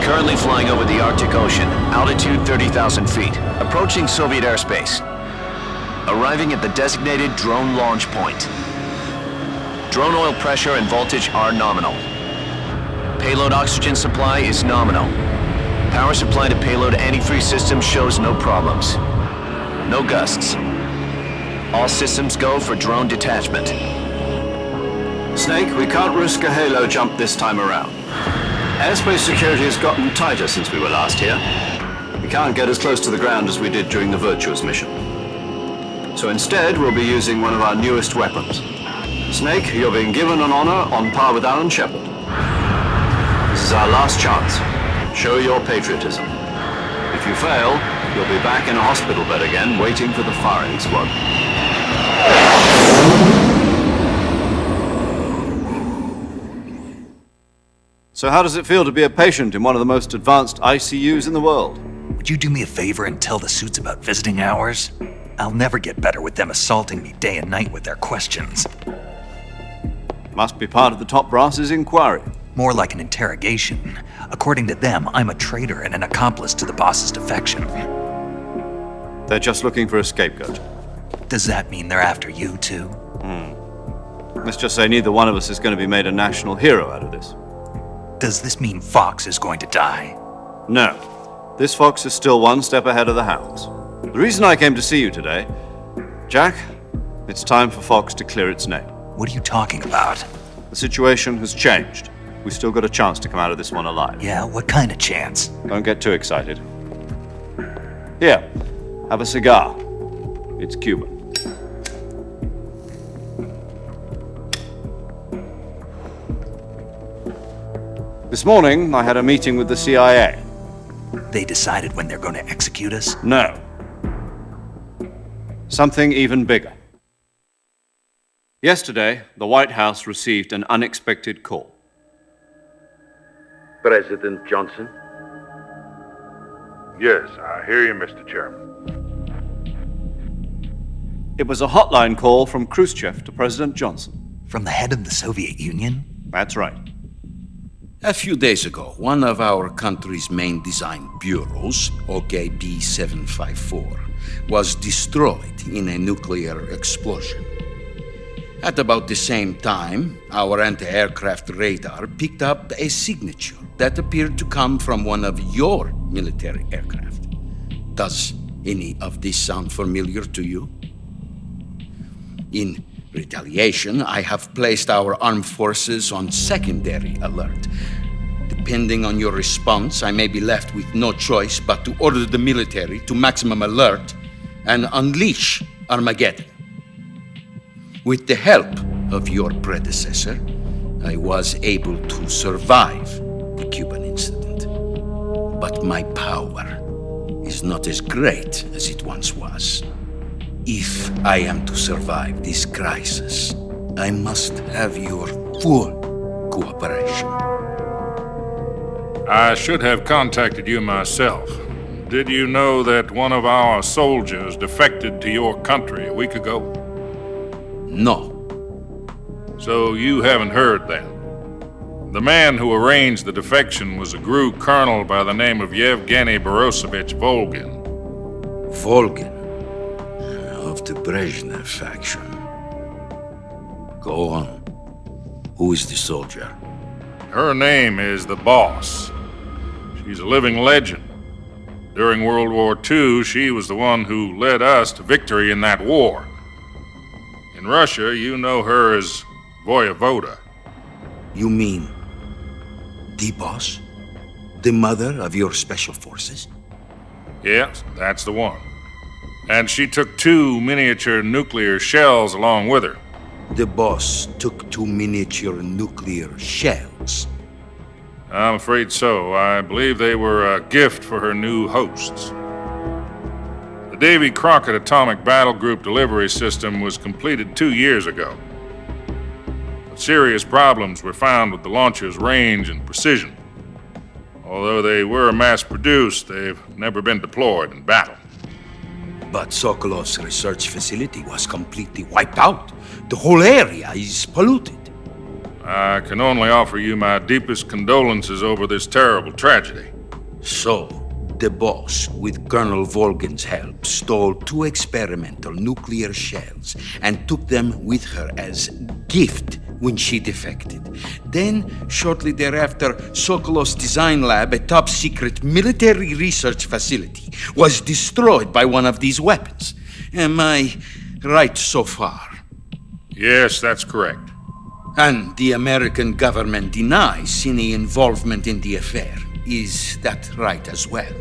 Currently flying over the Arctic Ocean, altitude 30,000 feet, approaching Soviet airspace. Arriving at the designated drone launch point. Drone oil pressure and voltage are nominal. Payload oxygen supply is nominal. Power supply to payload antifreeze system shows no problems. No gusts. All systems go for drone detachment. Snake, we can't risk a halo jump this time around. Airspace security has gotten tighter since we were last here. We can't get as close to the ground as we did during the Virtuous mission. So instead, we'll be using one of our newest weapons. Snake, you're being given an honor on par with Alan Shepard. This is our last chance. Show your patriotism. If you fail, you'll be back in a hospital bed again, waiting for the firing squad. So how does it feel to be a patient in one of the most advanced ICUs in the world? Would you do me a favor and tell the suits about visiting hours? I'll never get better with them assaulting me day and night with their questions. Must be part of the top brass's inquiry. More like an interrogation. According to them, I'm a traitor and an accomplice to the boss's defection. They're just looking for a scapegoat. Does that mean they're after you too? Let's just say neither one of us is going to be made a national hero out of this. Does this mean Fox is going to die? No. This fox is still one step ahead of the hounds. The reason I came to see you today, Jack, it's time for Fox to clear its name. What are you talking about? The situation has changed. We've still got a chance to come out of this one alive. Yeah, what kind of chance? Don't get too excited. Here, have a cigar. It's Cuban. This morning, I had a meeting with the CIA. They decided when they're going to execute us? No. Something even bigger. Yesterday, the White House received an unexpected call. President Johnson? Yes, I hear you, Mr. Chairman. It was a hotline call from Khrushchev to President Johnson. From the head of the Soviet Union? That's right. A few days ago, one of our country's main design bureaus, OKB 754, was destroyed in a nuclear explosion. At about the same time, our anti-aircraft radar picked up a signature that appeared to come from one of your military aircraft. Does any of this sound familiar to you? In retaliation, I have placed our armed forces on secondary alert. Depending on your response, I may be left with no choice but to order the military to maximum alert and unleash Armageddon. With the help of your predecessor, I was able to survive the Cuban incident. But my power is not as great as it once was. If I am to survive this crisis, I must have your full cooperation. I should have contacted you myself. Did you know that one of our soldiers defected to your country a week ago? No. So you haven't heard then. The man who arranged the defection was a GRU colonel by the name of Yevgeny Borosovich Volgin. Volgin, of the Brezhnev faction. Go on. Who is the soldier? Her name is the Boss. She's a living legend. During World War II, she was the one who led us to victory in that war. In Russia, you know her as Voyevoda. You mean the boss? The mother of your special forces? Yes, that's the one. And she took 2 miniature nuclear shells along with her. The boss took 2 miniature nuclear shells. I'm afraid so. I believe they were a gift for her new hosts. The Davy Crockett Atomic Battle Group delivery system was completed 2 years ago. But serious problems were found with the launcher's range and precision. Although they were mass-produced, they've never been deployed in battle. But Sokolov's research facility was completely wiped out. The whole area is polluted. I can only offer you my deepest condolences over this terrible tragedy. So, the boss, with Colonel Volgin's help, stole 2 experimental nuclear shells and took them with her as gift when she defected. Then, shortly thereafter, Sokolov's design lab, a top-secret military research facility, was destroyed by one of these weapons. Am I right so far? Yes, that's correct. And the American government denies any involvement in the affair. Is that right as well?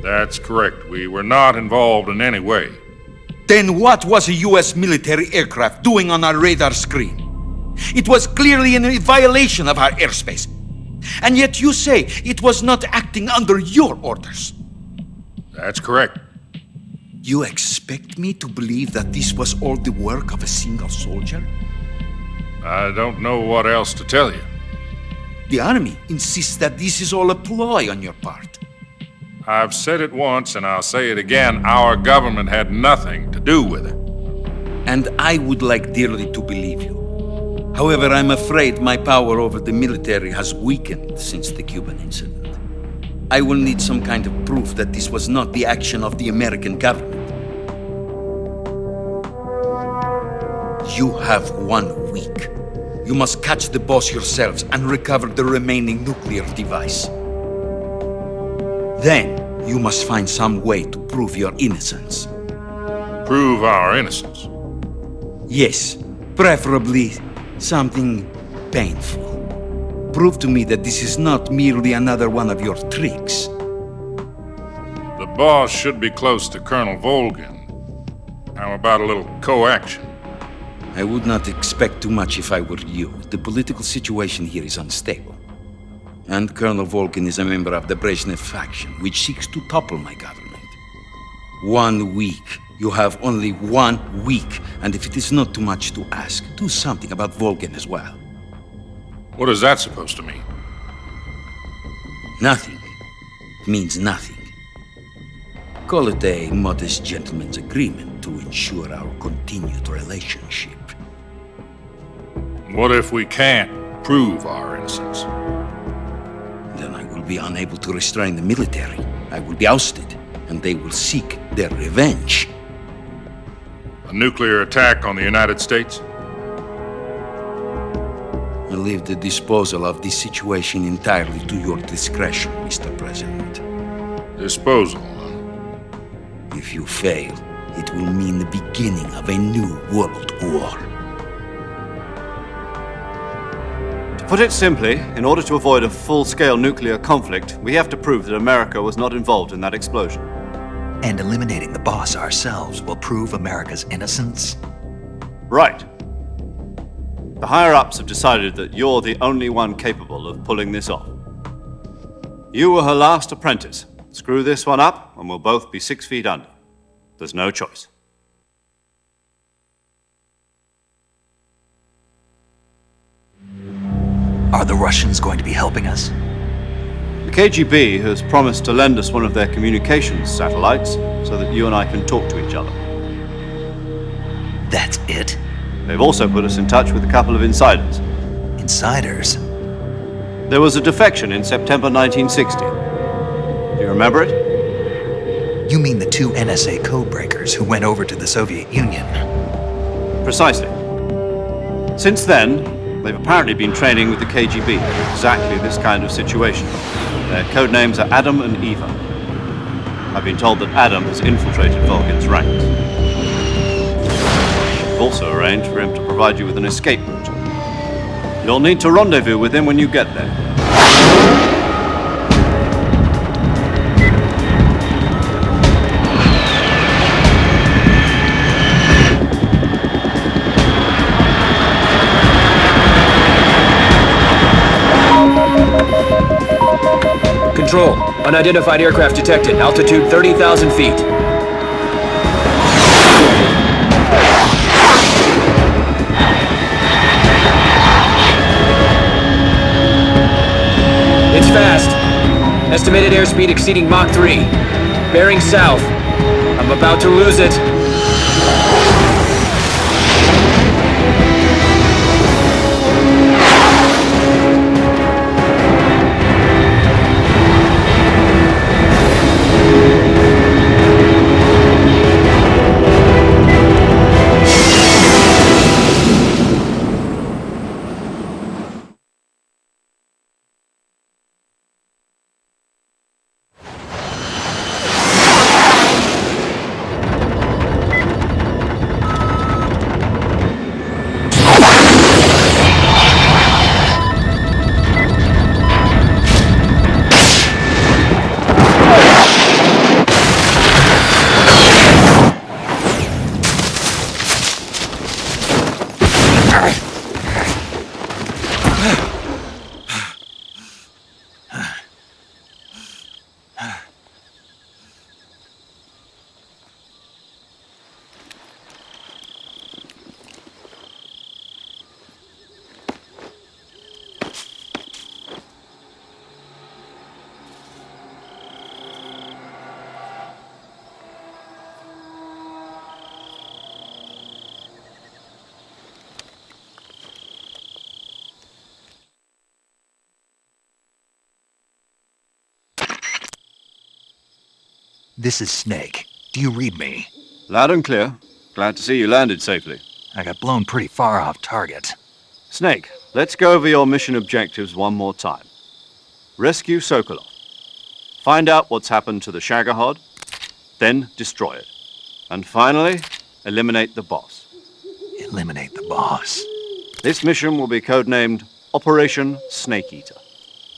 That's correct. We were not involved in any way. Then what was a U.S. military aircraft doing on our radar screen? It was clearly in violation of our airspace. And yet you say it was not acting under your orders. That's correct. You expect me to believe that this was all the work of a single soldier? I don't know what else to tell you. The army insists that this is all a ploy on your part. I've said it once and I'll say it again. Our government had nothing to do with it. And I would like dearly to believe you. However, I'm afraid my power over the military has weakened since the Cuban incident. I will need some kind of proof that this was not the action of the American government. You have 1 week. You must catch the boss yourselves and recover the remaining nuclear device. Then, you must find some way to prove your innocence. Prove our innocence. Yes, preferably something painful. Prove to me that this is not merely another one of your tricks. The boss should be close to Colonel Volgin. How about a little co-action? I would not expect too much if I were you. The political situation here is unstable. And Colonel Volgin is a member of the Brezhnev faction, which seeks to topple my government. 1 week. You have only 1 week. And if it is not too much to ask, do something about Volgin as well. What is that supposed to mean? Nothing. It means nothing. Call it a modest gentleman's agreement to ensure our continued relationship. What if we can't prove our innocence? Then I will be unable to restrain the military. I will be ousted, and they will seek their revenge. A nuclear attack on the United States? I leave the disposal of this situation entirely to your discretion, Mr. President. Disposal, huh? If you fail, it will mean the beginning of a new world war. To put it simply, in order to avoid a full-scale nuclear conflict, we have to prove that America was not involved in that explosion. And eliminating the boss ourselves will prove America's innocence? Right. The higher-ups have decided that you're the only one capable of pulling this off. You were her last apprentice. Screw this one up, and we'll both be 6 feet under. There's no choice. Are the Russians going to be helping us? The KGB has promised to lend us one of their communications satellites so that you and I can talk to each other. That's it? They've also put us in touch with a couple of insiders. Insiders? There was a defection in September 1960. Do you remember it? You mean the 2 NSA codebreakers who went over to the Soviet Union? Precisely. Since then, they've apparently been training with the KGB for exactly this kind of situation. Their code names are Adam and Eva. I've been told that Adam has infiltrated Volgin's ranks. We've also arranged for him to provide you with an escape route. You'll need to rendezvous with him when you get there. Control, unidentified aircraft detected, altitude 30,000 feet. fast. Estimated airspeed exceeding Mach 3. Bearing south. I'm about to lose it. This is Snake. Do you read me? Loud and clear. Glad to see you landed safely. I got blown pretty far off target. Snake, let's go over your mission objectives one more time. Rescue Sokolov. Find out what's happened to the Shagohod, then destroy it. And finally, eliminate the boss. Eliminate the boss. This mission will be codenamed Operation Snake Eater.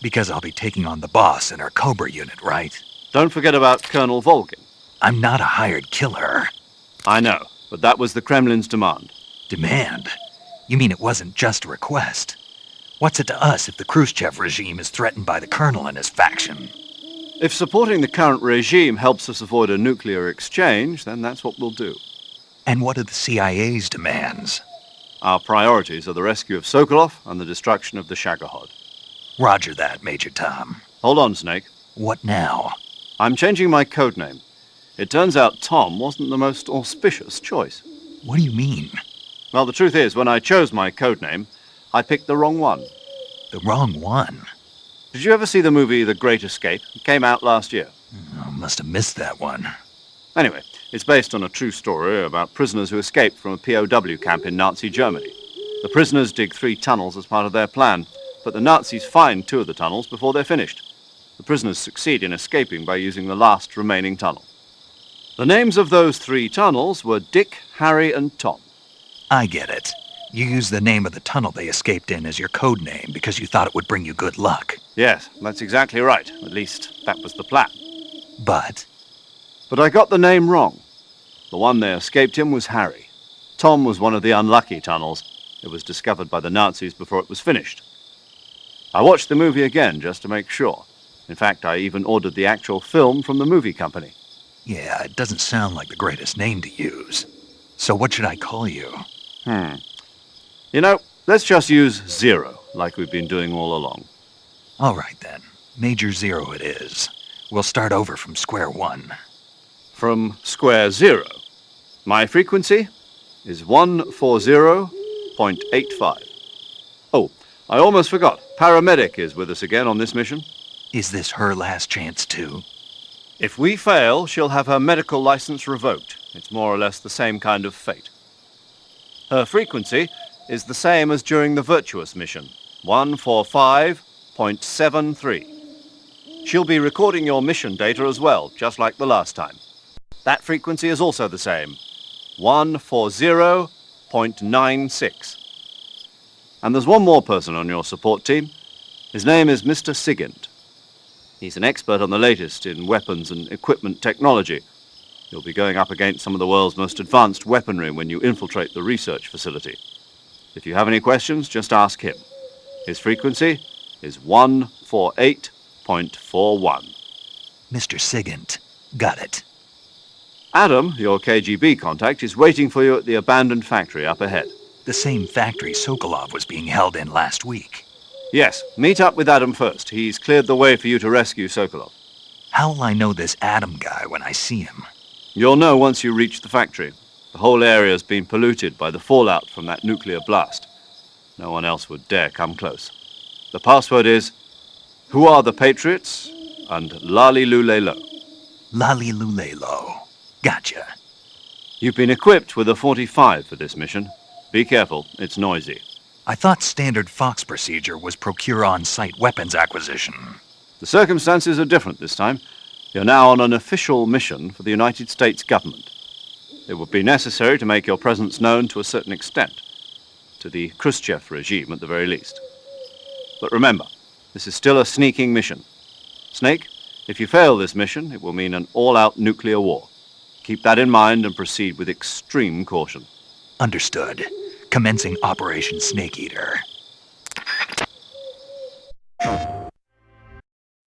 Because I'll be taking on the boss in our Cobra unit, right? Don't forget about Colonel Volgin. I'm not a hired killer. I know, but that was the Kremlin's demand. Demand? You mean it wasn't just a request? What's it to us if the Khrushchev regime is threatened by the Colonel and his faction? If supporting the current regime helps us avoid a nuclear exchange, then that's what we'll do. And what are the CIA's demands? Our priorities are the rescue of Sokolov and the destruction of the Shagohod. Roger that, Major Tom. Hold on, Snake. What now? I'm changing my codename. It turns out Tom wasn't the most auspicious choice. What do you mean? Well, the truth is, when I chose my codename, I picked the wrong one. The wrong one? Did you ever see the movie The Great Escape? It came out last year. I must have missed that one. Anyway, it's based on a true story about prisoners who escaped from a POW camp in Nazi Germany. The prisoners dig 3 tunnels as part of their plan, but the Nazis find 2 of the tunnels before they're finished. The prisoners succeed in escaping by using the last remaining tunnel. The names of those 3 tunnels were Dick, Harry, and Tom. I get it. You used the name of the tunnel they escaped in as your code name because you thought it would bring you good luck. Yes, that's exactly right. At least, that was the plan. But I got the name wrong. The one they escaped in was Harry. Tom was one of the unlucky tunnels. It was discovered by the Nazis before it was finished. I watched the movie again just to make sure. In fact, I even ordered the actual film from the movie company. yeah, it doesn't sound like the greatest name to use. So what should I call you? You know, let's just use Zero, like we've been doing all along. All right then. Major Zero it is. We'll start over from square one. From square zero. My frequency is 140.85. Oh, I almost forgot. Paramedic is with us again on this mission. Is this her last chance too? If we fail, she'll have her medical license revoked. It's more or less the same kind of fate. Her frequency is the same as during the Virtuous mission, 145.73. She'll be recording your mission data as well, just like the last time. That frequency is also the same, 140.96. And there's one more person on your support team. His name is Mr. Sigint. He's an expert on the latest in weapons and equipment technology. You'll be going up against some of the world's most advanced weaponry when you infiltrate the research facility. If you have any questions, just ask him. His frequency is 148.41. Mr. Sigint. Got it. Adam, your KGB contact, is waiting for you at the abandoned factory up ahead. The same factory Sokolov was being held in last week. Yes, meet up with Adam first. He's cleared the way for you to rescue Sokolov. How'll I know this Adam guy when I see him? You'll know once you reach the factory. The whole area's been polluted by the fallout from that nuclear blast. No one else would dare come close. The password is, "Who are the Patriots?" and "Lali Lule Lo." Lali Lule Lo. Gotcha. You've been equipped with a 45 for this mission. Be careful, it's noisy. I thought standard Fox procedure was procure on-site weapons acquisition. The circumstances are different this time. You're now on an official mission for the United States government. It would be necessary to make your presence known to a certain extent, to the Khrushchev regime at the very least. But remember, this is still a sneaking mission. Snake, if you fail this mission, it will mean an all-out nuclear war. Keep that in mind and proceed with extreme caution. Understood. Commencing Operation Snake Eater.